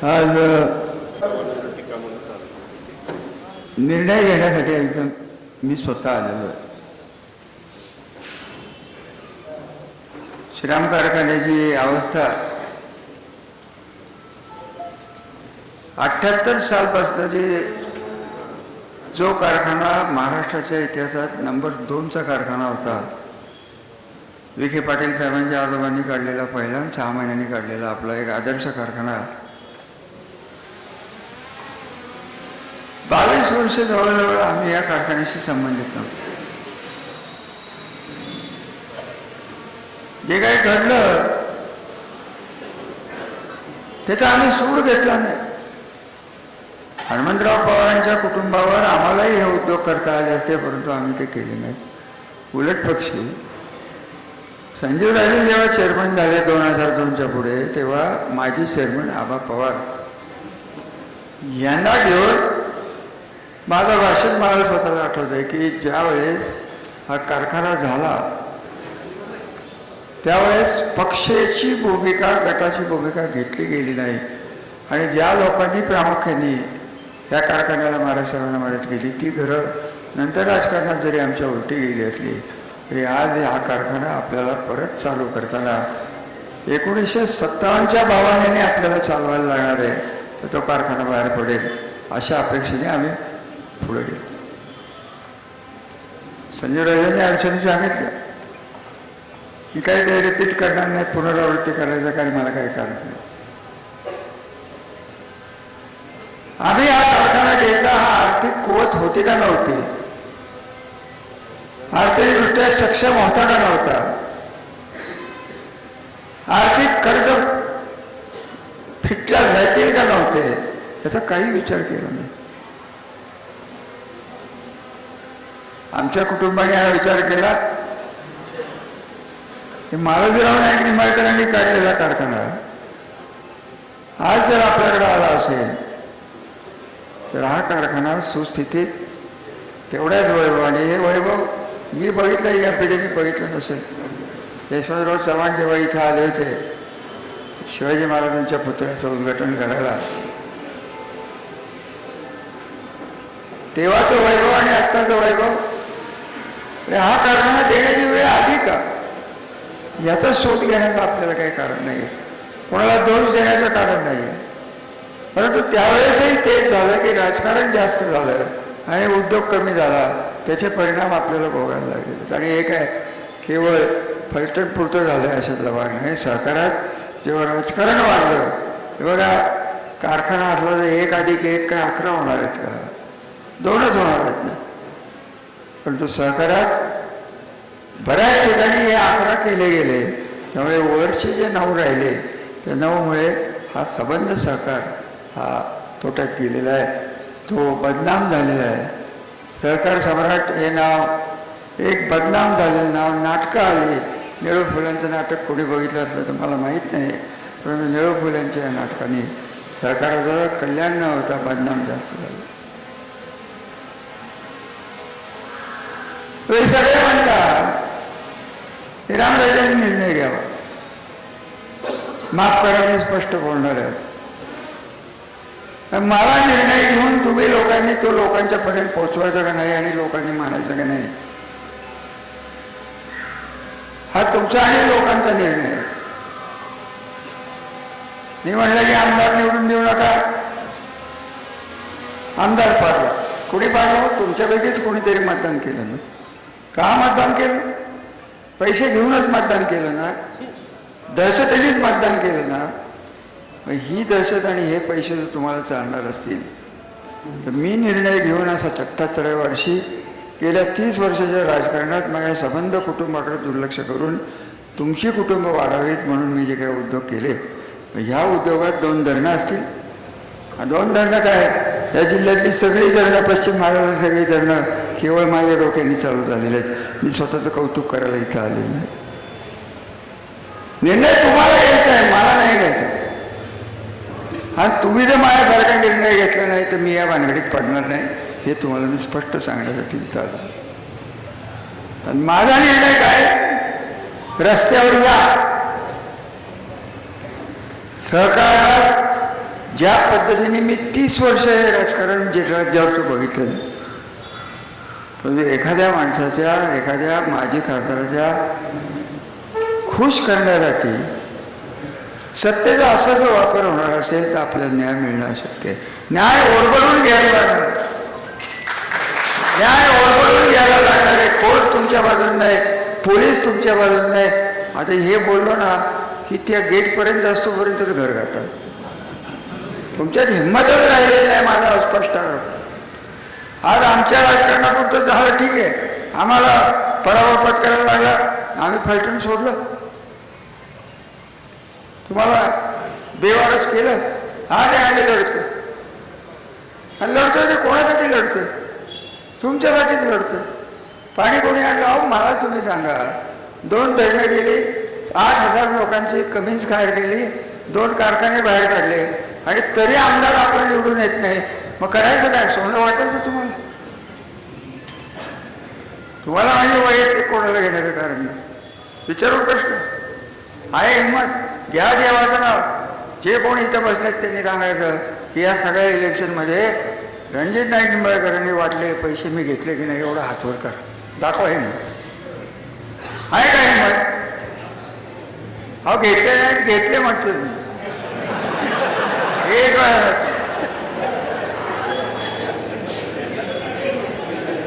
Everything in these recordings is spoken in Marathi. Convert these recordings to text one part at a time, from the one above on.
आज निर्णय घेण्यासाठी एकदम मी स्वतः आलेलो आहे. श्रीराम कारखान्याची अवस्था 78 सालपासून जो कारखाना महाराष्ट्राच्या इतिहासात नंबर 2चा कारखाना होता, विखे पाटील साहेबांच्या आजोबांनी काढलेला पहिला 6 महिन्यांनी काढलेला आपला एक आदर्श कारखाना 22 वर्ष जवळजवळ आम्ही या कारखान्याशी संबंधित नव्हतो. जे काही घडलं त्याचा आम्ही सूड घेतला नाही. हनुमंतराव पवारांच्या कुटुंबावर आम्हालाही हे उद्योग करता आले असते, परंतु आम्ही ते केले नाही. उलट पक्षी संजीव राजे जेव्हा चेअरमन झाले 2002च्या पुढे, तेव्हा माजी चेअरमन आबा पवार यांना घेऊन माझं भाषण मला स्वतःला आठवत आहे की ज्या वेळेस हा कारखाना झाला त्यावेळेस पक्षाची भूमिका, गटाची भूमिका घेतली गेली नाही. आणि ज्या लोकांनी प्रामुख्याने या कारखान्याला महाराष्ट्राला मदत केली ती घरं नंतर राजकारणात जरी आमच्या उलटी गेली असली तरी आज हा कारखाना आपल्याला परत चालू करताना 1957च्या भावाने आपल्याला चालवायला लागणार आहे, तर तो कारखाना बाहेर पडेल अशा अपेक्षेने आम्ही पुढे गेलो. संजय राजांनी अडचणी सांगितल्या की काही ते रिपीट करणार नाही, पुनरावृत्ती करायचं काही मला काही कारण नाही. आम्ही हा कारखाना घेतला, हा आर्थिक कुवत होती का नव्हती, आर्थिकदृष्ट्या सक्षम होता का नव्हता, आर्थिक कर्ज फिटल्या जातील का नव्हते, याचा काही विचार केला नाही. आमच्या कुटुंबाने हा विचार केला की मालोजीराव नाईक निंबाळकरांनी काढलेला कारखाना आज जर आपल्याकडे आला असेल तर हा कारखाना सुस्थितीत तेवढ्याच वैभवाने, हे वैभव मी बघितलं या पिढीने बघितलं नसेल. यशवंतराव चव्हाण जेव्हा इथं आले होते शिवाजी महाराजांच्या पुतळ्याचं उद्घाटन करायला, तेव्हाचं वैभव आणि आत्ताचं वैभव, हा कारखाना देण्याची वेळ आली का याचा शोध घेण्याचं आपल्याला काही कारण नाही, कोणाला दोष देण्याचं कारण नाही. परंतु त्यावेळेसही तेच झालं की राजकारण जास्त झालं आणि उद्योग कमी झाला, त्याचे परिणाम आपल्याला भोगायला लागले. आणि हे काय केवळ फलटण पुरतं झालं अशातला भाग नाही. सरकारात जेव्हा राजकारण वाढलं तेव्हा कारखाना असला तर 1+1 काय 11 होणार आहेत का, 2च होणार आहेत ना. परंतु सहकारात बऱ्याच ठिकाणी हे 11 केले गेले, त्यामुळे वरचे जे 9 राहिले त्या 9मुळे हा संबंध सहकार हा तोट्यात गेलेला आहे, तो बदनाम झालेला आहे. सहकार सम्राट हे नाव एक बदनाम झालेलं नाव. नाटकं आली, नेहरू फुल्यांचं नाटक कोणी बघितलं असलं तर मला माहीत नाही, परंतु नेहरू फुल्यांच्या नाटकाने सहकाराचं कल्याण न होता बदनाम जास्त झालं. हे सगळे म्हणतात रामराजांनी निर्णय घ्यावा. माफ करा मी स्पष्ट बोलणार आहे. मला निर्णय घेऊन तुम्ही लोकांनी तो लोकांच्या पर्यंत पोहोचवायचा का नाही आणि लोकांनी मानायचं का नाही, हा तुमचा आणि लोकांचा निर्णय आहे. मी म्हणलं की आमदार निवडून देऊ नका, आमदार पाडला. कुणी पाडलं? तुमच्यापैकीच कोणीतरी मतदान केलं ना. का मतदान केलं? पैसे घेऊनच मतदान केलं ना, दहशतीनेच मतदान केलं ना. ही दहशत आणि हे पैसे जर तुम्हाला चालणार असतील तर मी निर्णय घेऊन असा 74व्या वर्षी गेल्या 30 वर्षाच्या राजकारणात माझ्या संबंध कुटुंबाकडे दुर्लक्ष करून तुमची कुटुंब वाढावीत म्हणून मी जे काही उद्योग केले, ह्या उद्योगात 2 धरणं असतील. 2 धरणं काय, या जिल्ह्यातली सगळी धरणं, पश्चिम महाराष्ट्रातली सगळी धरणं केवळ माझ्या डोक्याने चालू झालेले आहेत. मी स्वतःचं कौतुक करायला इथं आलेलं नाही. निर्णय तुम्हाला घ्यायचा आहे, मला नाही घ्यायचा. आणि तुम्ही जर माझ्यासारखा निर्णय घेतला नाही तर मी या भानगडीत पडणार नाही, हे तुम्हाला मी स्पष्ट सांगण्यासाठी इथं आलो. आणि माझा निर्णय काय, रस्त्यावर जा, सहकारात ज्या पद्धतीने मी 30 वर्ष हे राजकारण जे राज्यावरचं बघितलं, म्हणजे एखाद्या माणसाच्या, एखाद्या माजी खासदाराच्या खुश करण्यासाठी सत्तेचा असा जो वापर होणार असेल तर आपल्याला न्याय मिळणं शक्य आहे. न्याय ओरबडून घ्यायला लागणार, न्याय ओरबडून घ्यायला लागणार आहे. कोर्ट तुमच्या बाजून नाही, पोलीस तुमच्या बाजून नाही. आता हे बोललो ना की त्या गेटपर्यंत असतोपर्यंतच घर गाठतात. तुमच्यात हिंमतच राहिलेली नाही. माझा स्पष्ट आज आमच्या राजकारणापुरतं झालं, ठीक आहे, आम्हाला पराभव पत्करायला लागला, आम्ही फलटण सोडलं, तुम्हाला बेवारस केलं. आज आम्ही लढतो आणि लढतोय ते कोणासाठी लढतोय? तुमच्यासाठीच लढतोय. पाणी कोणी आणलं? अहो मला तुम्ही सांगा, 2 धरणं गेली, 8,000 लोकांची कमीज बाहेर गेली, 2 कारखाने बाहेर काढले आणि तरी आमदार आपण निवडून येत नाही. मग करायचं काय? सोनं वाटायचं तुम्हाला? तुम्हाला माझी वैयक्तिक कोणाला घेण्याचं कारण नाही. विचारू प्रश्न आहे, हिंमत घ्या देवाचं नाव. जे कोण इथं बसलेत त्यांनी सांगायचं की या सगळ्या इलेक्शनमध्ये रणजित नाईक निंबाळकरांनी वाटलेले पैसे मी घेतले की नाही, एवढं हातवर कर, दाखवा हिंमत. आहे का हिंमत? अहो घेतले नाही, घेतले म्हटलं मी. एक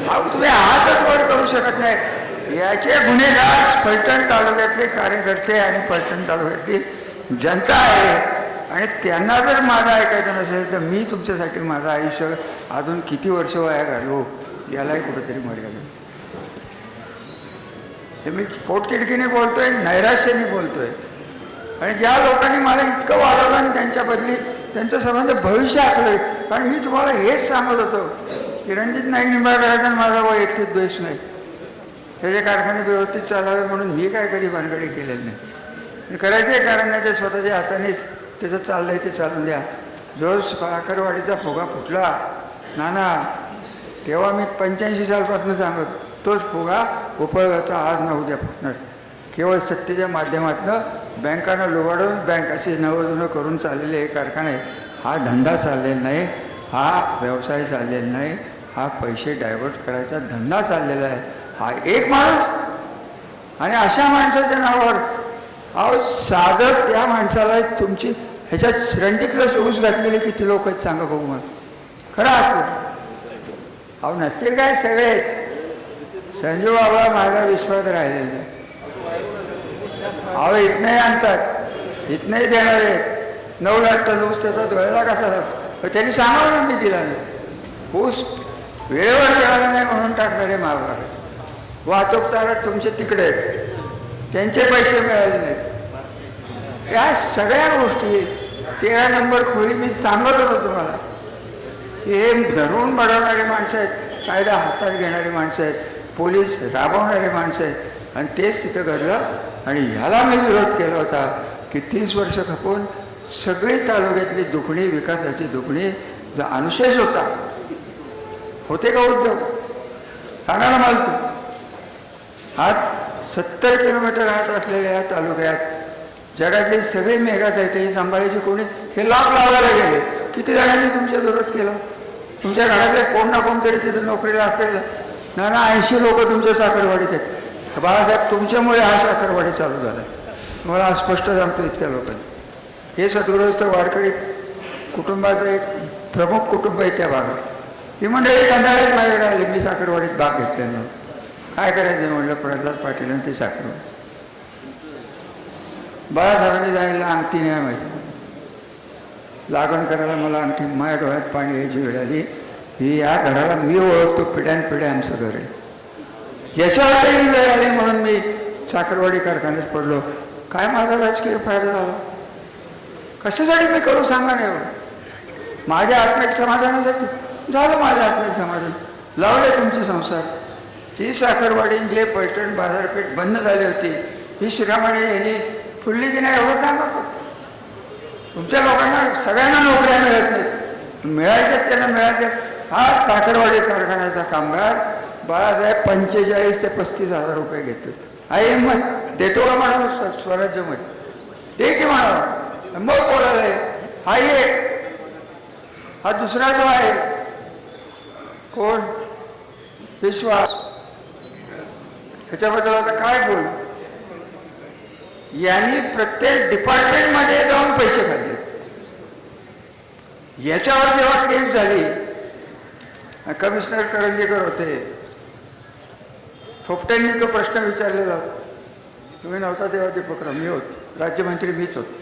अहो तुम्ही हातच वर करू शकत नाही. याचे गुन्हेगार फलटण तालुक्यातले कार्यकर्ते आणि फलटण तालुक्यातली जनता आहे आणि त्यांना जर माझं ऐकायचं नसेल तर मी तुमच्यासाठी माझं आयुष्य अजून किती वर्ष वाया घालू यालाही कुठेतरी मर्यादा. हे मी पोटतिडकीने बोलतोय, नैराश्याने बोलतोय. आणि ज्या लोकांनी मला इतकं वाढवलं आणि त्यांच्या बदली त्यांचं सर्वांचं भविष्य आखलंय. कारण मी तुम्हाला हेच सांगत होतो की रणजित नाईक निंबाळकरांचा माझा वैयक्तिक द्वेष नाही, त्याचे कारखाने व्यवस्थित चालावे म्हणून मी काय कधी भानगडी केलेली नाही. करायचे कारण नाही, ते स्वतःच्या हातानेच त्याचं चाललंय ते चालून द्या. जो साखरवाडीचा फुगा फुटला नाना, तेव्हा मी 85 सालपासून सांगत, तोच फुगा उपयोगाचा आज न उद्या फुटणार. केवळ सत्तेच्या माध्यमातून बँकांना लुबाडून बँकाशी नवजुनं करून चाललेले हे कारखाने, हा धंदा चाललेला नाही, हा व्यवसाय चाललेला नाही, हा पैसे डायव्हर्ट करायचा धंदा चाललेला आहे. हा एक माणूस आणि अशा माणसाच्या नावावर अहो साधं त्या माणसाला तुमची ह्याच्यात रणजितला ऊस घातलेले किती लोक आहेत सांगा बघू मग. खरं आहात अहो नसतील काय सगळे. संजू बाबा माझा विश्वास राहिलेला नाही. अहो इथनंही आणतात, इथनंही देणार आहेत. 9 लाख टन ऊस त्याचा गळला कसा जातो? त्यांनी सांगावं ना मी दिला नाही. ऊस वेळेवर मिळाला नाही म्हणून टाकणारे महागार वाहतूकदार तुमचे तिकडे आहेत, त्यांचे पैसे मिळाले नाहीत. या सगळ्या गोष्टी 13 नंबर खोली मी सांगत होतो तुम्हाला की हे धरून बडवणारी माणसं आहेत, कायदा हातात घेणारी माणसं आहेत, पोलीस राबवणारी माणसं आहेत आणि तेच तिथं घडलं. आणि ह्याला मी विरोध केला होता की 30 वर्ष खपून सगळी तालुक्यातली दुखणी, विकासाची दुखणी जो अनुशेष होता, होते का उद्योग? सांगा ना मला. तू आज 70 किलोमीटर आत असलेल्या या तालुक्यात जगातली सगळी मेगा साईट सांभाळायची कोणी? हे लाभ लावायला गेले. किती जणांनी तुमचा विरोध केला? तुमच्या घरातले कोण ना कोणतरी तिथं नोकरीला असेल ना. 80 लोक तुमच्या साखरवाडीत आहेत. बाळासाहेब तुमच्यामुळे हा साखरवाडी चालू झाला आहे. तुम्हाला स्पष्ट सांगतो इतक्या लोकांनी. हे सद्गृहस्थ वारकरी कुटुंबाचं एक प्रमुख कुटुंब आहे त्या भागात. ही मंडळी कंटाळीत माझ्याकडे आली, मी साखरवाडीत भाग घेतल्यानं काय करायचं म्हटलं. प्रल्हाद पाटील आणि ते साखरवाडी. बाळासाहेबांनी सांगितलं अंगठी नाही माहिती, लागण करायला मला अंगठी. माझ्या डोळ्यात पाणी यायची वेळ आली. ही या घराला मी ओळखतो, पिढ्यानपिढ्या आमचं घर आहे. याच्यावरही वेळ आली म्हणून मी साखरवाडी कारखान्यात पडलो. काय माझा राजकीय फायदा झाला? कशासाठी मी करू सांगा नाही. माझ्या आत्मिक समाधानासाठी झालं. माझं आत्मिक समाधान लावले तुमचे संसार. ही साखरवाडी जे पैठण बाजारपेठ बंद झाली होती, ही श्रीरामाने यांनी फुलली की नाही एवढं सांगा. तुमच्या लोकांना सगळ्यांना नोकऱ्या मिळत नाहीत, मिळायच्यात त्यांना मिळायच्यात. हा साखरवाडी कारखान्याचा कामगार बाळासाहेब 45 ते 35 हजार रुपये घेतो. आई हिंमत देतो का म्हणावं स्वराज्यामध्ये? दे की म्हणावं. मग बोलायला हा एक हा दुसरा जो आहे कोण विश्वास, त्याच्याबद्दल आता काय बोल. यांनी प्रत्येक डिपार्टमेंटमध्ये जाऊन पैसे खाल्ले. याच्यावर जेव्हा केस झाली, कमिशनर करंदीकर होते, थोपट्यांनी तो प्रश्न विचारलेला. तुम्ही नव्हता तेव्हा दीपकराव, मी होत, राज्यमंत्री मीच होत.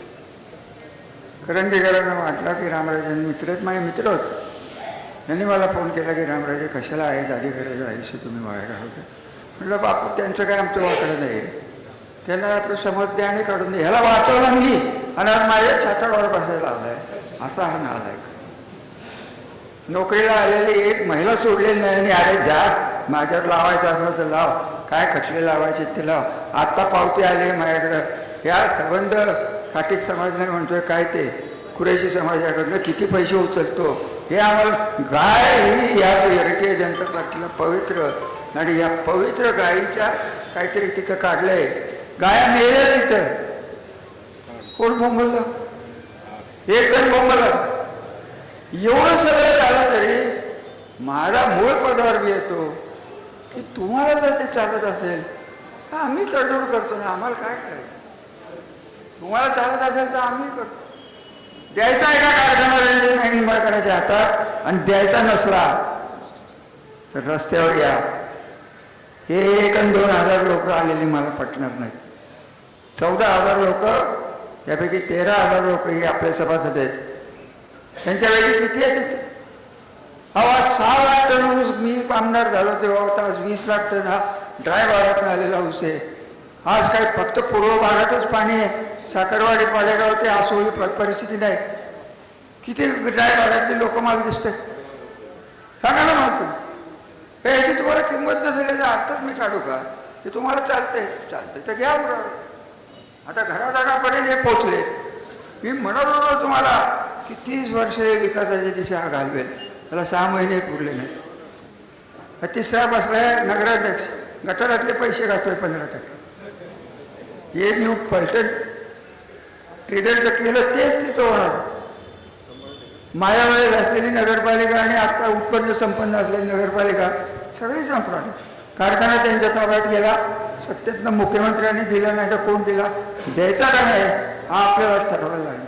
करंदीकरांना वाटलं की रामराजेंनी माझे मित्र होते, त्यांनी मला फोन केला की रामराजे कशाला आहे झाली गरज आयुष्य तुम्ही वाया घालवता. म्हटलं बापू त्यांचं काय आमचं वाकडं नाही आहे, त्यांना आपलं समज द्या आणि काढून दे. ह्याला वाचवलं मी आणि आज माझ्या छाताडावर बसायला आलाय. असा हा नालायक. नोकरीला आलेली एक महिला सोडलेली नाही आणि अरे जा माझ्यावर लावायचं असलं तर लाव, काय खटले लावायचे ते लाव. आत्ता पावती आली माझ्याकडं, या संबंध खाटीक समाजाने म्हणतोय काय ते कुरेशी समाजाकडनं किती पैसे उचलतो हे आम्हाला. गाय ही या भारतीय जनता पार्टीला पवित्र, आणि या पवित्र गायीच्या काहीतरी तिथं काढलंय. गाया मेल्या तिथं. कोण बोंबललं? एक जण बोंबललं. एवढं सगळं झालं तरी माझा मूळ पदावर बी येतो की तुम्हाला जर ते चालत असेल तर आम्ही तडजोड करतो ना, आम्हाला काय करायचं. तुम्हाला चालत असेल तर आम्ही करतो. द्यायचा एका कारखाना निर्माण करायच्या हातात आणि द्यायचा नसला तर रस्त्यावर या. हे 1 आणि 2 हजार लोक आलेली मला पटणार नाहीत. 14,000 लोक, त्यापैकी 13,000 लोक ही आपले सभासद आहेत. त्यांच्यापैकी किती आहेत? हवा 6 लाख टन ऊस. मी आमदार झालो तेव्हा होता, आज 20 लाख टन हा ड्राय भागातून आलेला ऊस आहे. आज काय फक्त पूर्व भागातच पाणी आहे. साखरवाडी पाडेगाव ते असो ही परिस्थिती नाही. किती ड्राय भागातले लोक मला दिसतात सांगा ना मला तुम्ही. याची तुम्हाला किंमत नसेल याचा अर्थच मी काढू का? ते तुम्हाला चालते तर घ्या बरोबर. आता घरादारापर्यंत हे पोचले. मी म्हणत होतो तुम्हाला की 30 वर्ष विकासाची दिशा घालवेल, त्याला 6 महिने पुरले नाही. 3रा बसलाय नगराध्यक्ष, गटारातले पैसे घातोय 15%. हे मी पलटण ट्रेडरचं केलं तेच तिथं होणार. मायावेळेस असलेली नगरपालिका आणि आता उत्पन्न संपन्न असलेली नगरपालिका सगळी संपणार. कारखाना त्यांच्या ताब्यात गेला. सत्तेतनं मुख्यमंत्र्यांनी दिला नाही तर कोण दिला? द्यायचा का नाही हा आपल्याला ठरवायला लागेल.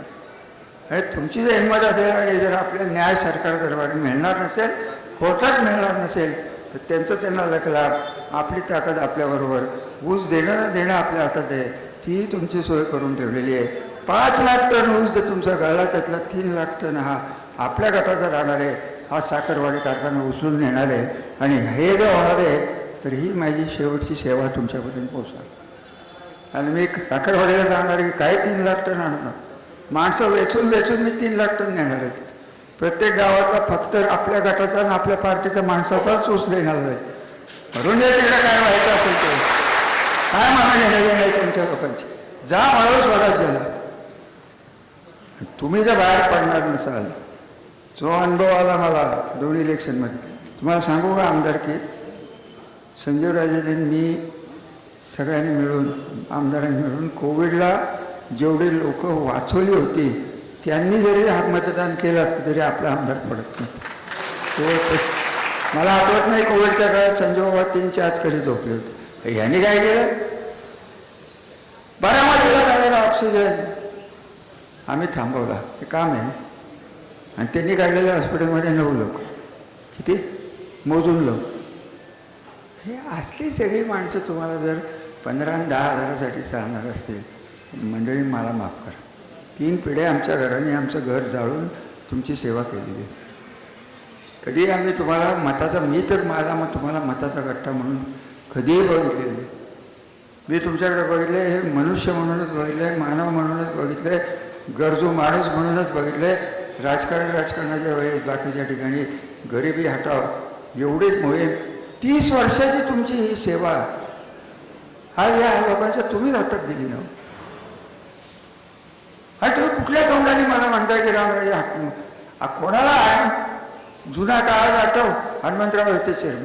आणि तुमची जर हिंमत असेल आणि जर आपल्याला न्याय सरकार दरबारी मिळणार नसेल, कोर्टात मिळणार नसेल तर त्यांचं त्यांना लकलाभ, आपली ताकद आपल्याबरोबर. ऊस देणं आपल्या हातात आहे, ती तुमची सोय करून ठेवलेली आहे. 5 लाख टन ऊस जर तुमचा गळला त्यातला 3 लाख टन हा आपल्या गटाचा राहणार आहे. हा साखरवाडी कारखाना उचलून नेणार आहे. आणि हे जर होणार आहे तर ही माझी शेवटची सेवा तुमच्यापर्यंत पोहोचणार. आणि मी साखरवाडीला सांगणार की काय 3 लाख टन आणणार, माणसं वेचून मी 3 लाख टन नेणार आहे. प्रत्येक गावातला फक्त आपल्या गटाचा आणि आपल्या पार्टीच्या माणसाचाच ऊस देणार आहे. म्हणून तिकडे काय व्हायचं असेल ते काय मला घेणं नाही त्यांच्या लोकांची. जा म्हणून स्वराज्याला. तुम्ही जर बाहेर पडणार नसाल, जो अनुभव आला मला 2 इलेक्शनमध्ये, तुम्हाला सांगू का आमदारकी संजीवराजेंनी मी सगळ्यांनी मिळून आमदारांनी मिळून कोविडला जेवढे लोक वाचवली होती त्यांनी जरी मतदान केलं असतं तरी आपला आमदार पडत नाही. मला आठवत नाही कोविडच्या काळात संजय बाबा 3च्या आत कधी झोपले होते. ह्यांनी काय केलं? बारामतीला काढलेला ऑक्सिजन आम्ही थांबवला. हे काम आहे. आणि त्यांनी काढलेल्या हॉस्पिटलमध्ये 9 लोक, किती मोजून लोक. हे असली सगळी माणसं तुम्हाला जर 15 आणि 10 हजारासाठी चालणार असतील, मंडळी मला माफ करा. 3 पिढ्या आमच्या घराने आमचं घर जाळून तुमची सेवा केलेली आहे. कधी आम्ही तुम्हाला मताचा, मी तर माझा मग तुम्हाला मताचा गट्टा म्हणून कधीही बघितलेलं नाही. मी तुमच्याकडे बघितलं हे मनुष्य म्हणूनच बघितलं आहे, मानव म्हणूनच बघितलं आहे, गरजू माणूस म्हणूनच बघितलं आहे. राजकारणाच्या वेळेस बाकीच्या ठिकाणी गरिबी हटाव एवढीच मोहीम. 30 वर्षाची तुमची ही सेवा हा या लोकांच्या तुम्हीच हातात दिली ना. आणि तुम्ही कुठल्या तोंडाने मला म्हणताय की रामराजे कोणाला जुना काळात आठव? हनुमंतराव होते चेअरमन.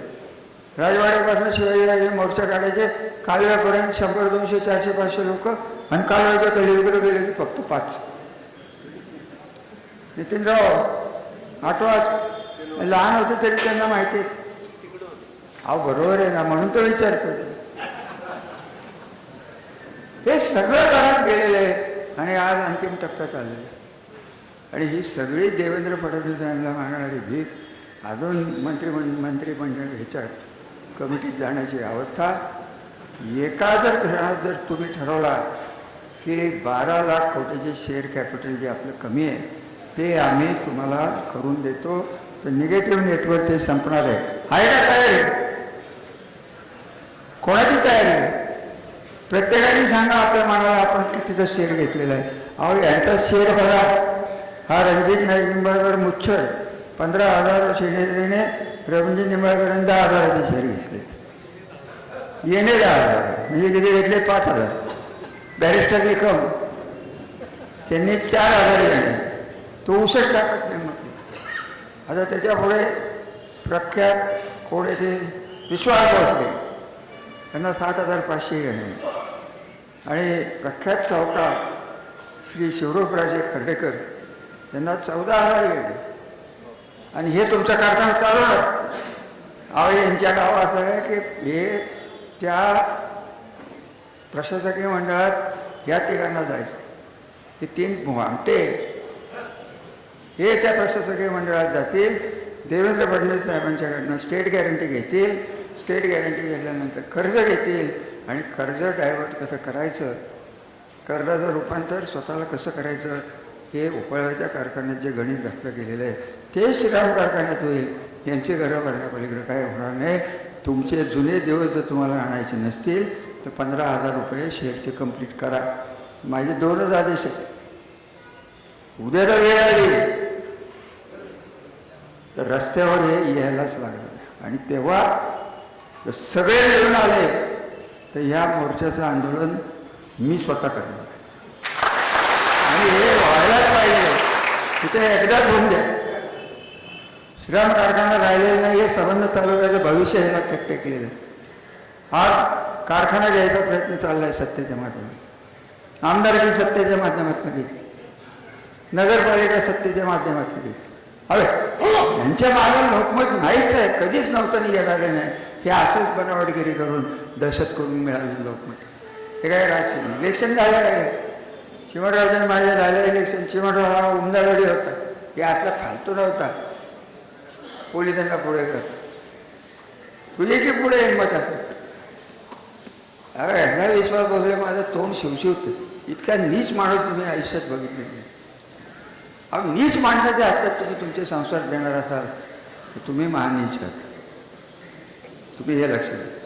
राजवाड्यापासून शिवाजीराजे मोर्चा काढायचे कालव्यापर्यंत 100, 200, 400, 500 लोक. आणि कालव्याच्या कलिकडे गेले की फक्त 5. नितीनराव आठवा लहान होते तरी त्यांना माहिती आहे. अहो बरोबर आहे ना, म्हणून तर विचारतो. हे सगळं घरात गेलेलं आहे आणि आज अंतिम टप्प्यात चाललेलं आहे. आणि ही सगळी देवेंद्र फडणवीस यांना मागणारी भीक अजून मंत्रिमंडळ ह्याच्यात कमिटीत जाण्याची अवस्था. एका घरात जर तुम्ही ठरवला की 12 लाख कोटीचे शेअर कॅपिटल जे आपलं कमी आहे ते आम्ही तुम्हाला करून देतो, तर निगेटिव्ह नेटवर्क ते संपणार आहे. आहे का तयारी? कोणाची तयारी आहे? प्रत्येकाने सांगा आपल्या मनाला आपण कितीचा शेअर घेतलेला आहे. अहो यांचा शेअर बघा, हा रणजित निंबाळकर मुच्छर 15,000 शेअरने रणजित निंबाळकरांनी 10,000चे शेअर घेतले. येणे 10,000 म्हणजे किती घेतले? 5,000. बॅरिस्टर निकम त्यांनी 4,000 घेतले. तो उसट टाकत नाही. मग आता त्याच्यापुढे प्रख्यात कोण ते विश्वास बसले, त्यांना 7,500 घेणे. आणि प्रख्यात सावकार श्री शिवरूपराजे खर्डेकर यांना 14,000 घेणे. आणि हे तुमचा कारखाना चालवणार. अहो यांच्या गाव असं आहे की हे त्या प्रशासकीय मंडळात या ठिकाणा जायचं. हे 3 भामटे हे त्या प्रशासकीय मंडळात जातील, देवेंद्र फडणवीस साहेबांच्याकडनं स्टेट गॅरंटी घेतील. स्टेट गॅरंटी घेतल्यानंतर कर्ज घेतील आणि कर्ज डायव्हर्ट कसं करायचं, कर्जाचं रूपांतर स्वतःला कसं करायचं, हे उपळाच्या कारखान्यात जे गणित घातलं गेलेलं आहे ते श्रीराम कारखान्यात होईल. यांची घरं भरण्यापलीकडे काय होणार नाही. तुमचे जुने दिवस जर तुम्हाला आणायचे नसतील तर 15,000 रुपये शेअरचे कंप्लीट करा. माझे 2च आदेश आहेत. उद्या जर वेळ आली तर रस्त्यावर हे यायलाच लागलं. आणि तेव्हा सगळे मिळून आले तर ह्या मोर्चाचं आंदोलन मी स्वतः करणार. आणि हे व्हायलाच पाहिजे. तिथे एकदाच होऊन द्या. श्रीराम कारखाना राहिलेला नाही. हे संबंध तालुक्याचं भविष्य ह्याला टेकलेलं आहे. हा कारखाना घ्यायचा प्रयत्न चालला आहे सत्तेच्या माध्यमातून. आमदारकी सत्तेच्या माध्यमातून घेतली, नगरपालिका सत्तेच्या माध्यमातून घेतली. हवे यांच्या मागे लोकमत नाहीच आहे, कधीच नव्हतं निघालेलं नाही. हे असंच बनावटगिरी करून दहशत करून मिळालेलं लोकमत. हे काय राजकीय इलेक्शन झालेलं आहे. चिमटरावजन माझ्या झालं इलेक्शन. चिमटराव हा उमदागडी होता. हे असला फालतू नव्हता. पोलिसांना पुढे कर, तुझे की पुढे हिंमत असत. अरे ह्यांना विश्वास बसले, माझं तोंड शिवशिवतं. इतका नीच माणूस तुम्ही आयुष्यात बघितले नाही. अहो नीच माणसाच्या हातात तुम्ही तुमचे संसार देणार असाल तर तुम्ही महानीच आहात. तुम्ही हे लक्षात घ्या.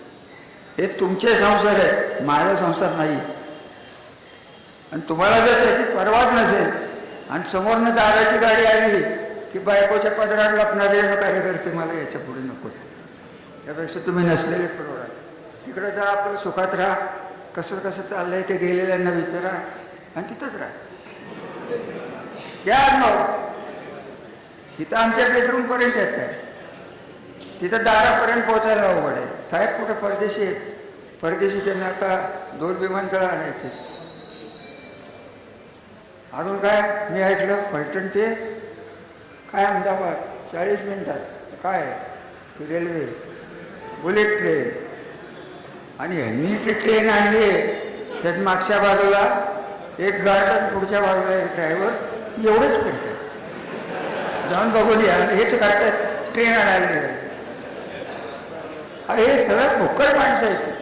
हे तुमचे संसार आहे, माझा संसार नाही. आणि तुम्हाला जर त्याची परवाच नसेल आणि समोरनं दाराची गाडी आली की बायकोच्या पदरात लपणारे कार्यकर्ते मला याच्या पुढे नको. त्यापेक्षा तुम्ही नसलेले परवडा. इकडं जा, आपलं सुखात राहा. कसं कसं चाललंय ते गेलेल्यांना विचारा आणि तिथंच राहा. या मग तिथं आमच्या बेडरूमपर्यंत येत आहे, तिथं दारापर्यंत पोहोचायला अवघड आहे. साहेब कुठं परदेशी आहेत. परदेशी त्यांना आता 2 विमानतळं आणायचे. अजून काय मी ऐकलं फलटण ते काय अहमदाबाद 40 मिनिटात. काय रेल्वे, बुलेट ट्रेन. आणि ह्यांनी ती ट्रेन आणली, त्यात मागच्या बाजूला एक गार्डन, पुढच्या बाजूला एक ड्रायव्हर. एवढंच फिरतात. जाऊन बघून या. हेच करतात ट्रेन आणायला गेलं. हे सगळं भुक्कड माणसं आहेत.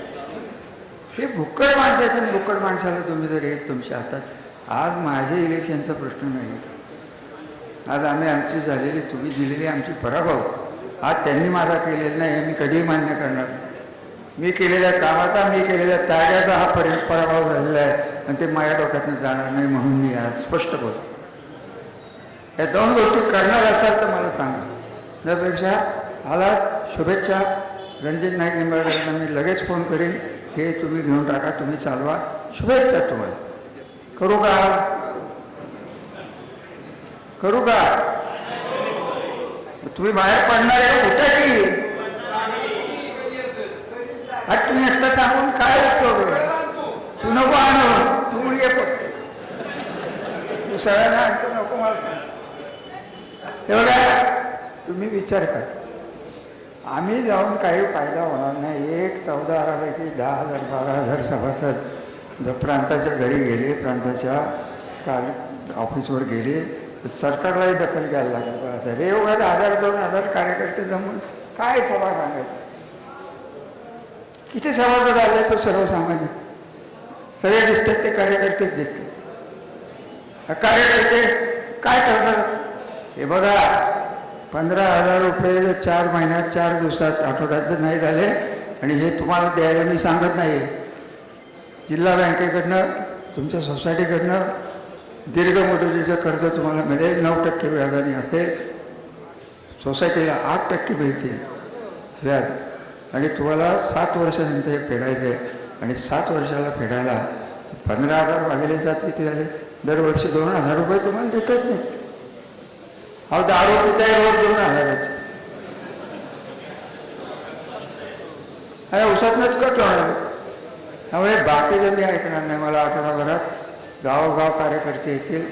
हे भुक्कड माणसं आहेत. आणि भुक्कड माणसाला तुम्ही जर येत तुमच्या हातात. आज माझ्या इलेक्शनचा प्रश्न नाही. आज आम्ही आमची झालेली, तुम्ही दिलेली आमची पराभव आज त्यांनी माझा केलेला नाही. हे मी कधीही मान्य करणार. मी केलेल्या कामाचा, मी केलेल्या त्यागाचा हा पराभव झालेला आहे. आणि ते माझ्या डोक्यातून जाणार नाही. म्हणून मी आज स्पष्ट बोलतो. या 2 गोष्टी करणार असाल तर मला सांगा. त्यापेक्षा आला शुभेच्छा. रणजित नाईक निंबाळकरांना मी लगेच फोन करीन. हे तुम्ही घेऊन टाका, तुम्ही चालवा. शुभेच्छा तुम्हाला. करू का? करू का? तुम्ही बाहेर पडणार आहे कुठे की? आज तुम्ही असं सांगून काय उपयोग? तू नको आणू, तू ये फक्त. तू सगळ्यांना आणतो नको मला. हे बघा, तुम्ही विचार करा, आम्ही जाऊन काही फायदा होणार नाही. 14,000पैकी 10,000 12,000 सभासद जर प्रांताच्या घरी गेले, प्रांताच्या ऑफिसवर गेले, तर सरकारलाही दखल घ्यायला लागलं. हे एवढं 1,000-2,000 कार्यकर्ते जमून काय सभा सांगायची? किती सभासद आले तो सर्वसामान्य सगळे दिसतात, ते कार्यकर्तेच दिसतात. कार्यकर्ते काय करतात? हे बघा, 15,000 रुपये 4 महिन्यात 4 दिवसात आठवड्यात जर नाही झाले, आणि हे तुम्हाला द्यायला मी सांगत नाही, जिल्हा बँकेकडनं तुमच्या सोसायटीकडनं दीर्घ मुदतीचं कर्ज तुम्हाला मिळेल. 9% व्याजाने असेल, सोसायटीला 8% मिळतील व्याज, आणि तुम्हाला 7 वर्षानंतर हे फेडायचं आहे. आणि 7 वर्षाला फेडायला 15,000 भागिले 7 किती झाले? दरवर्षी 2,000 रुपये तुम्हाला देतात नाही. अहो, दारू पिताय रोज 2,000. अरे उसातनंच कट होणार. त्यामुळे बाकीचं मी ऐकणार नाही. मला आठवडाभरात गावोगाव कार्यकर्ते येतील,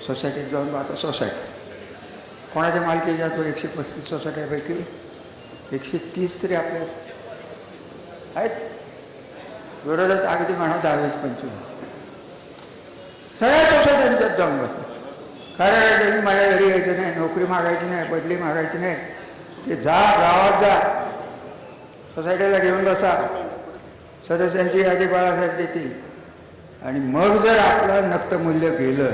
सोसायटीत जाऊन. आता सोसायटी कोणाच्या मालकी जातो? 135 सोसायट्यापैकी 130 तरी आपल्या आहेत. विरोधात अगदी म्हणा 10-20-25 सगळ्या सोसायट्यांच्यात जाऊन बसा. कारण माझ्या घरी यायचं नाही, नोकरी मागायची नाही, बदली मागायची नाही. ते जा, गावात जा, सोसायटीला घेऊन बसा, सदस्यांची यादी बाळासाहेब देतील. आणि मग जर आपलं नक्त मूल्य गेलं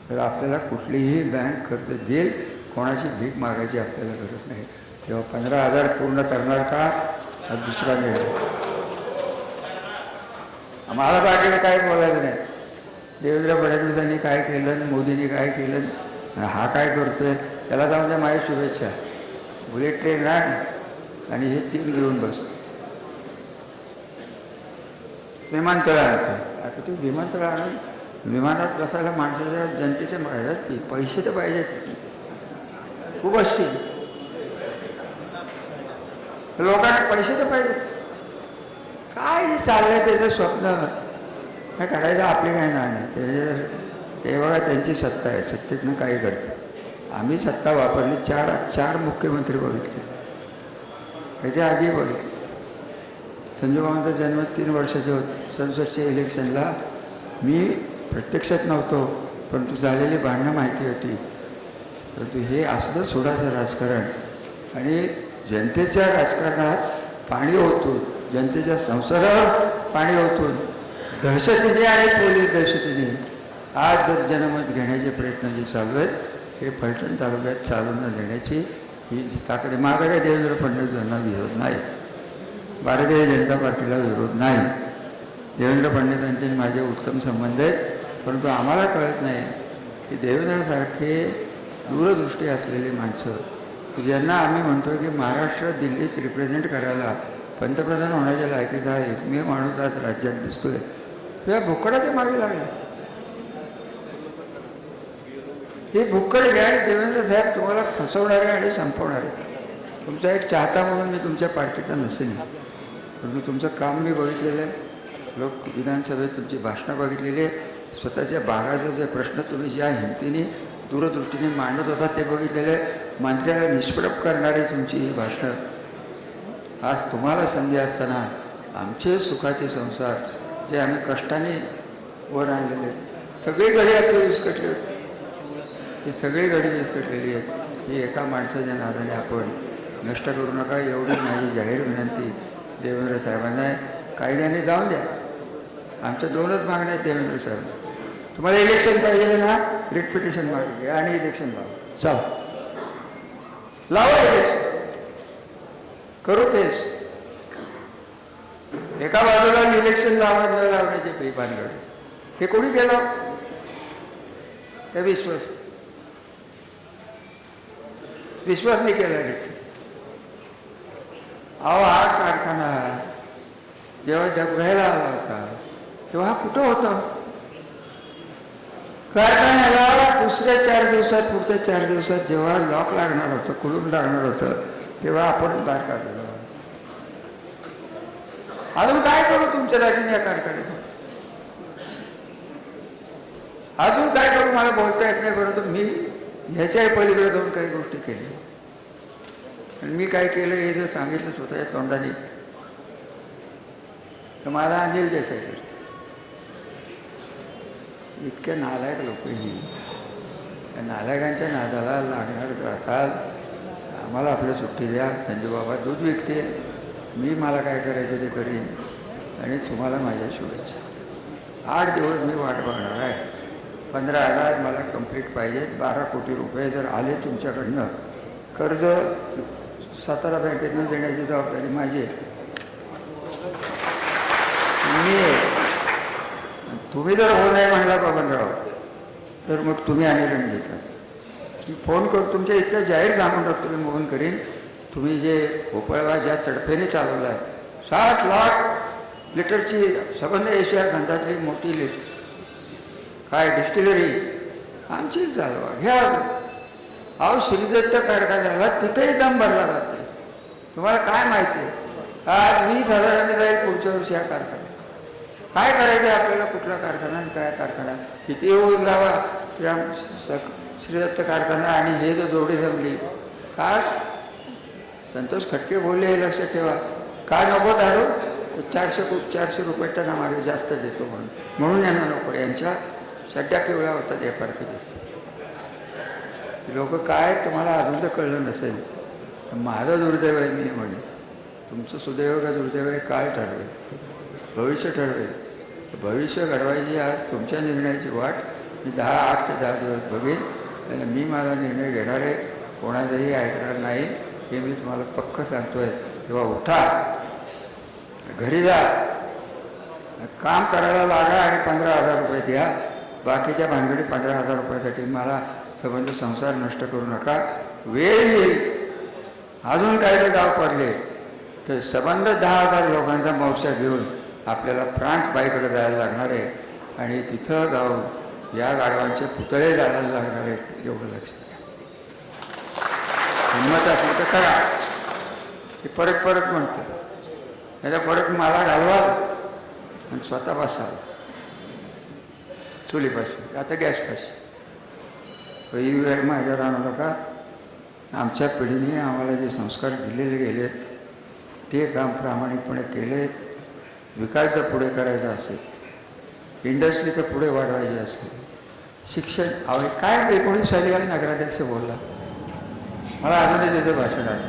तर आपल्याला कुठलीही बँक कर्ज देईल. कोणाची भीक मागायची आपल्याला गरज नाही. तेव्हा 15,000 पूर्ण करणार का हा दुसरा निर्णय. आम्हाला बाकीने काय बोलायचं नाही. देवेंद्र फडणवीसांनी काय केलं, मोदींनी काय केलं, हा काय करतोय, त्याला जाऊन द्या. माझ्या शुभेच्छा. बुलेट ट्रेन आण आणि हे 3 घेऊन बस. विमानतळ आणतो. आता ते विमानतळ आणून विमानात बसायला माणसाच्या जनतेच्या मागण्यात पैसे तर पाहिजेत खूप असतील. लोकांना पैसे तर पाहिजेत. काय चाललंय त्याचं स्वप्न काय करायचं आपले काय नाही. ते बघा, त्यांची सत्ता आहे, सत्तेतनं काही घडतं. आम्ही सत्ता वापरली. 4 मुख्यमंत्री बघितले, त्याच्या आधी बघितले. संजय मामांचा जन्म 3 वर्षाचे होते. 67च्या इलेक्शनला मी प्रत्यक्षात नव्हतो, परंतु झालेली भांडणं माहिती होती. परंतु हे असलं सोडाचं राजकारण, आणि जनतेच्या राजकारणात पाणी ओतून, जनतेच्या संसारावर पाणी ओतून, दहशतीने आणि पोलीस दहशतीने आज जर जनमत घेण्याचे प्रयत्न जे चालू आहेत, हे फलटण तालुक्यात चालू न देण्याची ही ताकद. मागं काही देवेंद्र फडणवीस यांना विरोध नाही, भारतीय जनता पार्टीला विरोध नाही. देवेंद्र फडणवीसांचे माझे उत्तम संबंध आहेत. परंतु आम्हाला कळत नाही की देवेंद्रसारखे दूरदृष्टी असलेली माणसं, ज्यांना आम्ही म्हणतो की महाराष्ट्र दिल्लीत रिप्रेझेंट करायला पंतप्रधान होण्याच्या लायकीचा एकमेव माणूस आज राज्यात दिसतोय, त्या भुक्कडाच्या मागे लागले. हे भुक्कड घ्या. देवेंद्र साहेब तुम्हाला फसवणारे आणि संपवणारे. तुमचा एक चाहता म्हणून मी तुमच्या पार्टीचा नसेल, परंतु तुमचं काम मी बघितलेलं आहे. लोक विधानसभेत तुमची भाषणं बघितलेली आहे. स्वतःच्या भागाचे जे प्रश्न तुम्ही ज्या हिमतीने दूरदृष्टीने मांडत होता ते बघितलेले. मंत्र्याला निष्प्रभ करणारी तुमची ही भाषणं. आज तुम्हाला संधी असताना आमचे सुखाचे संसार जे आम्ही कष्टाने वर आणलेले, सगळी घडी आपली विस्कटली होती. ही सगळी घडी विस्कटलेली आहे. ही एका माणसाच्या नादाने आपण नष्ट करू नका, एवढी माझी जाहीर विनंती देवेंद्र साहेबांना आहे. कायद्याने जाऊन द्या. आमच्या 2च मागण्या आहेत देवेंद्र साहेब. तुम्हाला इलेक्शन पाहिजे ना, रिट पिटिशन मागे आणि इलेक्शन लावा. लावा इलेक्शन, करू तेच. एका बाजूला इलेक्शन लावण्याचे बेभानगड हे कोणी केलं? हे विश्वासने केला. अहो, हा कारखाना जेव्हा डबघायला आला होता तेव्हा कुठं होतं? कारखान्याला दुसऱ्या 4 दिवसात, पुढच्या 4 दिवसात जेव्हा लॉक लागणार होतं, कुलूप लागणार होतं, तेव्हा आपण बाहेर काढलेलं. अजून काय करू तुमच्या जातीने या कारखान्याचं? अजून काय करू मला बोलता येत नाही. परंतु मी ह्याच्याही पलीकडे जाऊन काही गोष्टी केल्या. आणि मी काय केलं हे जर सांगितलं स्वतःच्या तोंडाने तर मला अनिल देसाई करते. इतक्या नालायक लोक ही त्या नालायकांच्या नादाला लागणार असाल आम्हाला आपल्या सुट्टी द्या. संजू बाबा दूध विकते, मी मला काय करायचं ते करीन आणि तुम्हाला माझ्या शुभेच्छा. 8 दिवस मी वाट बघणार आहे. 15,000 मला कंप्लीट पाहिजेत. 12 कोटी रुपये जर आले तुमच्याकडनं कर्ज सातारा बँकेतनं देण्याची जबाबदारी माझी आहे. तुम्ही जर हो नाही म्हणला बबनराव तर मग तुम्ही आणि रणजिता मी फोन करू तुमच्या इतकं जाहीर सांगून टाकतो की मोहन करीन तुम्ही जे भोपाळला ज्या तडफेने चालवला आहे 60 लाख लिटरची संबंध एशिया खंडातली मोठी लिस्ट काय डिस्टिलरी आमची चालवा घ्या. अहो श्रीदत्त कारखान्याला तिथेही दम भरला जाते. तुम्हाला काय माहिती आहे आज 20,000 जाईल पुढच्या वर्षी हा कारखाना. काय करायचं आपल्याला कुठला कारखाना आणि काय कारखाना किती होऊन जावा श्रीदत्त कारखाना आणि हे जो जोडी जमली का संतोष खटके बोलले हे लक्षात ठेवा. का नको दारू 400 रुपये टना मागे जास्त देतो म्हणून यांना नको. यांच्या सड्या पिवळ्या होतात एफआरपी दिसतो. लोक काय तुम्हाला अजून तर कळलं नसेल तर माझं दुर्दैव आहे मी म्हणे तुमचं सुदैव का दुर्दैव आहे काळ ठरवेल भविष्य ठरवेल. भविष्य घडवायची आज तुमच्या निर्णयाची वाट मी 8 ते 10 दिवस बघेन आणि मी माझा निर्णय घेणार आहे. कोणाचंही ऐकणार नाही हे मी तुम्हाला पक्क सांगतो आहे. तेव्हा उठा घरी जा काम करायला लागा आणि 15,000 रुपये द्या. बाकीच्या भानगडी 15,000 रुपयासाठी मला संबंध संसार नष्ट करू नका. वेळ येईल अजून काही जर डाव पडले तर संबंध 10,000 लोकांचा मोर्चा घेऊन आपल्याला फ्रान्स बाईकडे जायला लागणार आहे आणि तिथं जाऊन या गाढवांचे पुतळे जायला लागणार आहेत. एवढं लक्षात घ्या. हिंमत असेल तर करा. ते परत म्हणतो त्याचा परत मला घालवा आणि स्वतः बसाल चुलीपाशी आता गॅसपाशी. काही वेळ माझ्यावर आणू नका. आमच्या पिढीने आम्हाला जे संस्कार दिलेले गेले ते काम प्रामाणिकपणे केले. विकासाचं पुढे करायचं असेल इंडस्ट्रीचं पुढे वाढवायचे असेल शिक्षण काय 19 साली आम्ही नगराध्यक्ष बोलला मला अजूनही त्याचं भाषण आहे.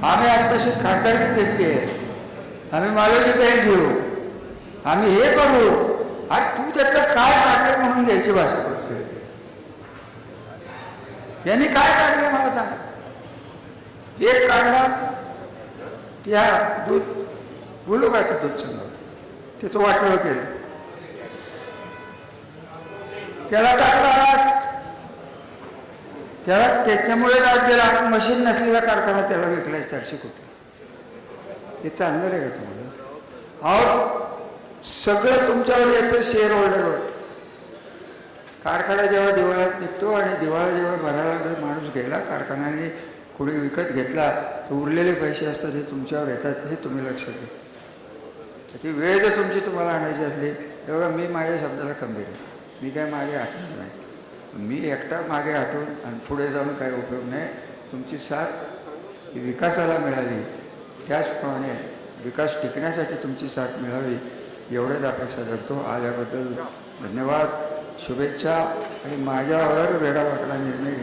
आम्ही आज तशी खासदारकी घेतली आहे. आम्ही मालवणी बँक घेऊ आम्ही हे करू. आज तू त्याचं काय काढलं म्हणून घ्यायची भाषा करतो. यांनी काय काढलं मला सांग. एक काढला त्या दूध बोलू का दूध चांगलं त्याचं वाटलं केलं त्याला टाकला त्याला त्याच्यामुळे आज गेला मशीन नसलेला कारखाना त्याला विकलाय 400 कोटी. हे चांगलं आहे का तुम्हाला. अहो सगळं तुमच्यावर येतं शेअर होल्डरवर. कारखाना जेव्हा दिवाळ्यात निघतो आणि दिवाळा जेव्हा भरायला माणूस गेला कारखान्याने कोणी विकत घेतला तर उरलेले पैसे असतात हे तुमच्यावर येतात हे तुम्ही लक्षात घ्या. ती वेळ जर तुमची तुम्हाला आणायची असली तेव्हा मी माझ्या शब्दाला खंबीर आहे. मी काय मागे हटणार नाही. मी एकटा मागे हटून आणि पुढे जाऊन काही उपयोग नाही. तुमची साथ ही विकासाला मिळाली त्याचप्रमाणे विकास टिकण्यासाठी तुमची साथ मिळावी एवढ्याच अपेक्षा धरतो. आल्याबद्दल धन्यवाद शुभेच्छा आणि माझ्यावर वेडावाकडा निर्णय